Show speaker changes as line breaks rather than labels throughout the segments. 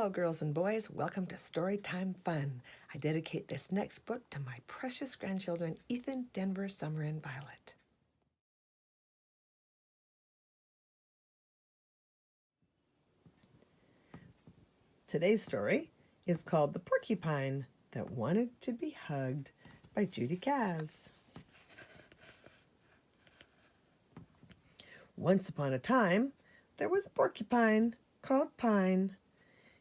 Hello, girls and boys. Welcome to Storytime Fun. I dedicate this next book to my precious grandchildren, Ethan, Denver, Summer, and Violet. Today's story is called The Porcupine That Wanted to Be Hugged by Judy Kaz. Once upon a time, there was a porcupine called Pine.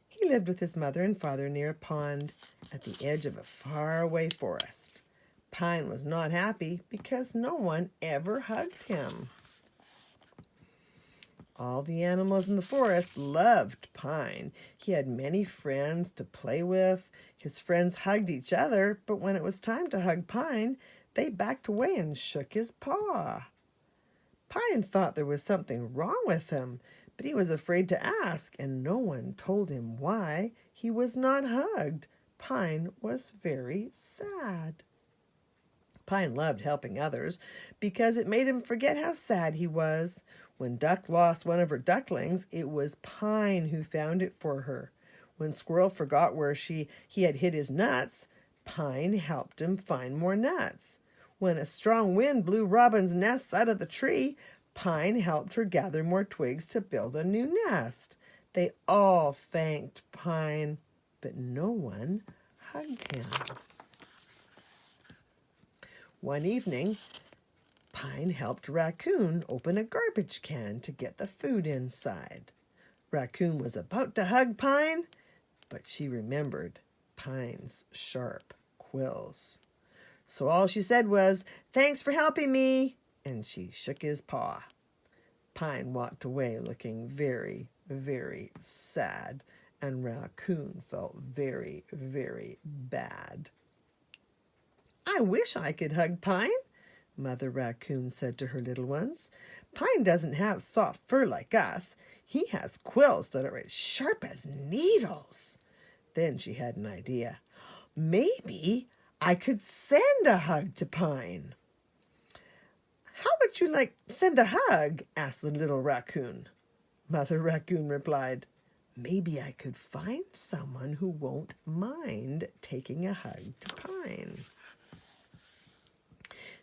He lived with his mother and father near a pond at the edge of a faraway forest. Pine was not happy because no one ever hugged him. All the animals in the forest loved Pine. He had many friends to play with. His friends hugged each other, but when it was time to hug Pine, they backed away and shook his paw. Pine thought there was something wrong with him, but he was afraid to ask, and no one told him why he was not hugged. Pine was very sad. Pine loved helping others because it made him forget how sad he was. When Duck lost one of her ducklings, it was Pine who found it for her. When Squirrel forgot where he had hid his nuts, Pine helped him find more nuts. When a strong wind blew Robin's nest out of the tree, Pine helped her gather more twigs to build a new nest. They all thanked Pine, but no one hugged him. One evening, Pine helped Raccoon open a garbage can to get the food inside. Raccoon was about to hug Pine, but she remembered Pine's sharp quills. So all she said was, "Thanks for helping me," and she shook his paw. Pine walked away looking very, very sad, and Raccoon felt very, very bad. "I wish I could hug Pine," Mother Raccoon said to her little ones. "Pine doesn't have soft fur like us. He has quills that are as sharp as needles." Then she had an idea. "Maybe I could send a hug to Pine." "How would you like to send a hug?" asked the little raccoon. Mother Raccoon replied, "Maybe I could find someone who won't mind taking a hug to Pine."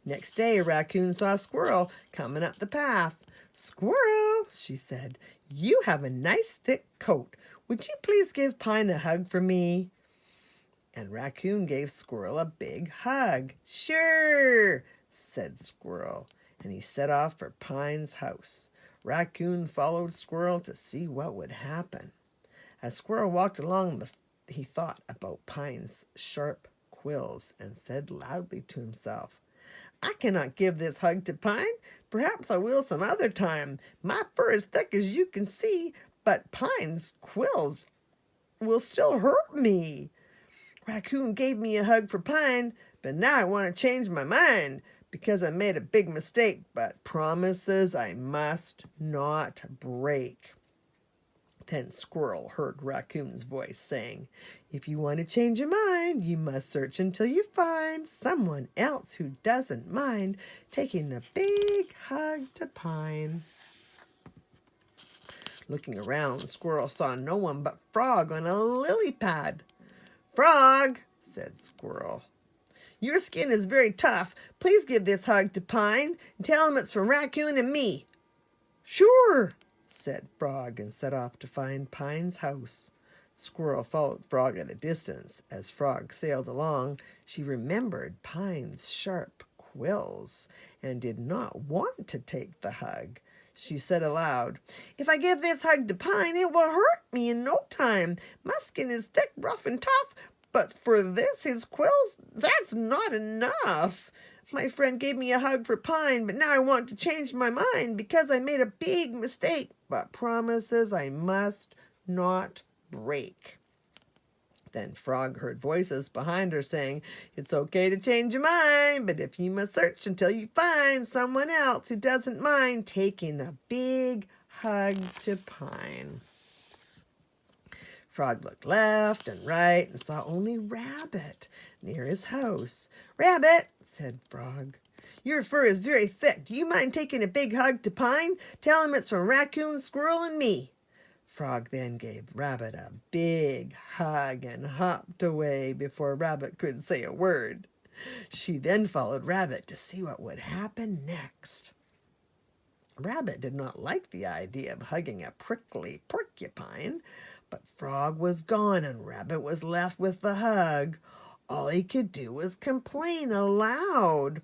Next day, a raccoon saw a squirrel coming up the path. "Squirrel," she said, "you have a nice thick coat. Would you please give Pine a hug for me?" And Raccoon gave Squirrel a big hug. "Sure," said Squirrel, and he set off for Pine's house. Raccoon followed Squirrel to see what would happen. As Squirrel walked along, he thought about Pine's sharp quills and said loudly to himself, "I cannot give this hug to Pine. Perhaps I will some other time. My fur is thick as you can see, but Pine's quills will still hurt me. Raccoon gave me a hug for Pine, but now I want to change my mind because I made a big mistake, but promises I must not break." Then Squirrel heard Raccoon's voice saying, "If you want to change your mind, you must search until you find someone else who doesn't mind taking a big hug to Pine." Looking around, Squirrel saw no one but Frog on a lily pad. "Frog," said Squirrel, "your skin is very tough. Please give this hug to Pine and tell him it's from Raccoon and me." "Sure," said Frog, and set off to find Pine's house. Squirrel followed Frog at a distance. As Frog sailed along, she remembered Pine's sharp quills and did not want to take the hug. She said aloud, "If I give this hug to Pine, it will hurt me in no time. My skin is thick, rough, and tough, but for this, his quills, that's not enough. My friend gave me a hug for Pine, but now I want to change my mind because I made a big mistake, but promises I must not break." Then Frog heard voices behind her saying, "It's okay to change your mind, but if you must search until you find someone else who doesn't mind taking a big hug to Pine." Frog looked left and right and saw only Rabbit near his house. "Rabbit," said Frog, "your fur is very thick. Do you mind taking a big hug to Pine? Tell him it's from Raccoon, Squirrel, and me." Frog then gave Rabbit a big hug and hopped away before Rabbit could say a word. She then followed Rabbit to see what would happen next. Rabbit did not like the idea of hugging a prickly porcupine, but Frog was gone and Rabbit was left with the hug. All he could do was complain aloud.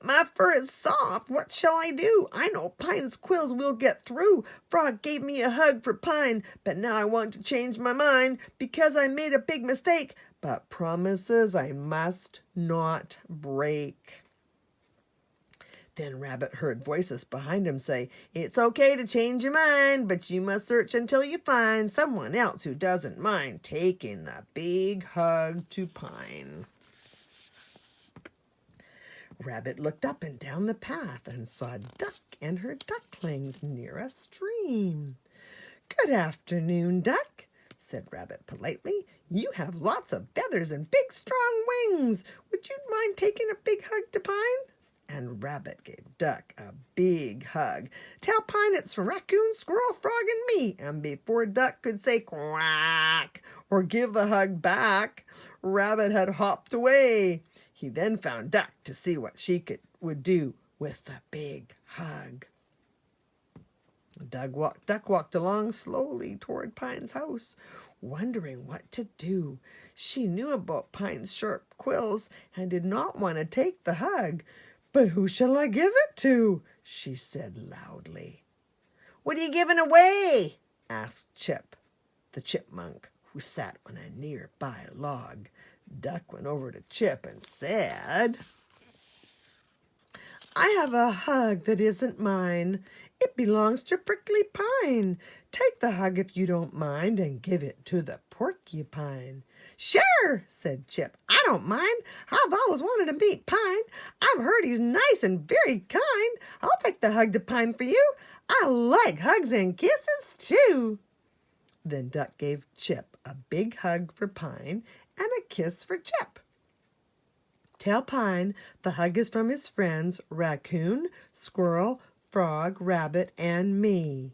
My fur is soft. What shall I do? I know Pine's quills will get through. Frog gave me a hug for Pine, but now I want to change my mind because I made a big mistake. But promises I must not break. Then Rabbit heard voices behind him say, "It's okay to change your mind, but you must search until you find someone else who doesn't mind taking the big hug to Pine." Rabbit looked up and down the path and saw Duck and her ducklings near a stream. "Good afternoon, Duck," said Rabbit politely. "You have lots of feathers and big strong wings. Would you mind taking a big hug to Pine?" And Rabbit gave Duck a big hug. "Tell Pine it's from Raccoon, Squirrel, Frog, and me." And before Duck could say quack or give the hug back, Rabbit had hopped away. He then found Duck to see what she would do with the big hug. Duck walked along slowly toward Pine's house, wondering what to do. She knew about Pine's sharp quills and did not want to take the hug. "But who shall I give it to?" she said loudly. "What are you giving away?" asked Chip, the chipmunk, who sat on a nearby log. Duck went over to Chip and said, "I have a hug that isn't mine. It belongs to Prickly Pine. Take the hug if you don't mind and give it to the porcupine." "Sure," said Chip. "I don't mind. I've always wanted to meet Pine. I've heard he's nice and very kind. I'll take the hug to Pine for you. I like hugs and kisses too." Then Duck gave Chip a big hug for Pine and a kiss for Chip. "Tell Pine the hug is from his friends Raccoon, Squirrel, Frog, Rabbit, and me."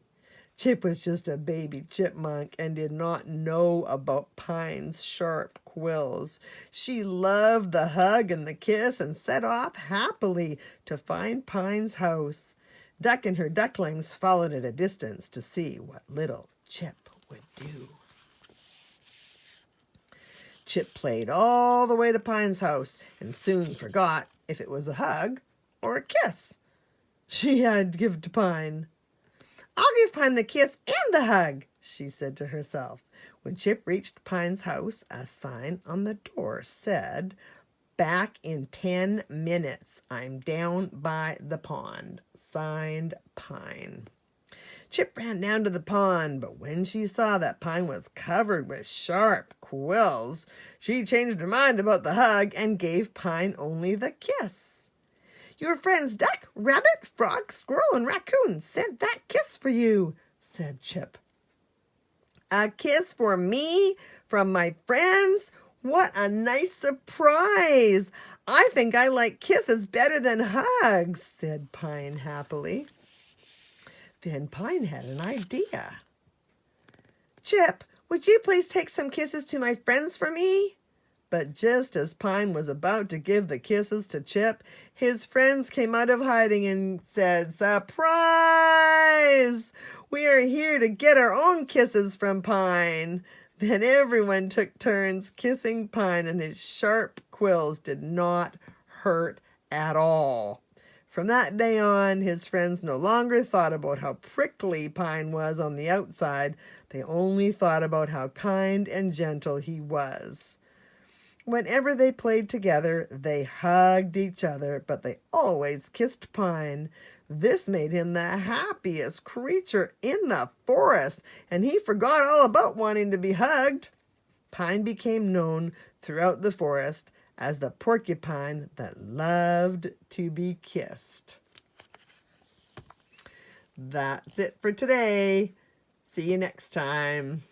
Chip was just a baby chipmunk and did not know about Pine's sharp quills. She loved the hug and the kiss and set off happily to find Pine's house. Duck and her ducklings followed at a distance to see what little Chip would do. Chip played all the way to Pine's house and soon forgot if it was a hug or a kiss she had to give to Pine. "I'll give Pine the kiss and the hug," she said to herself. When Chip reached Pine's house, a sign on the door said, "Back in 10 minutes. I'm down by the pond. Signed, Pine." Chip ran down to the pond, but when she saw that Pine was covered with sharp quills, she changed her mind about the hug and gave Pine only the kiss. "Your friends Duck, Rabbit, Frog, Squirrel, and Raccoon sent that kiss for you," said Chip. "A kiss for me from my friends? What a nice surprise! I think I like kisses better than hugs," said Pine happily. Then Pine had an idea. "Chip, would you please take some kisses to my friends for me?" But just as Pine was about to give the kisses to Chip, his friends came out of hiding and said, "Surprise! We are here to get our own kisses from Pine." Then everyone took turns kissing Pine, and his sharp quills did not hurt at all. From that day on, his friends no longer thought about how prickly Pine was on the outside. They only thought about how kind and gentle he was. Whenever they played together, they hugged each other, but they always kissed Pine. This made him the happiest creature in the forest, and he forgot all about wanting to be hugged. Pine became known throughout the forest as the porcupine that loved to be kissed. That's it for today. See you next time.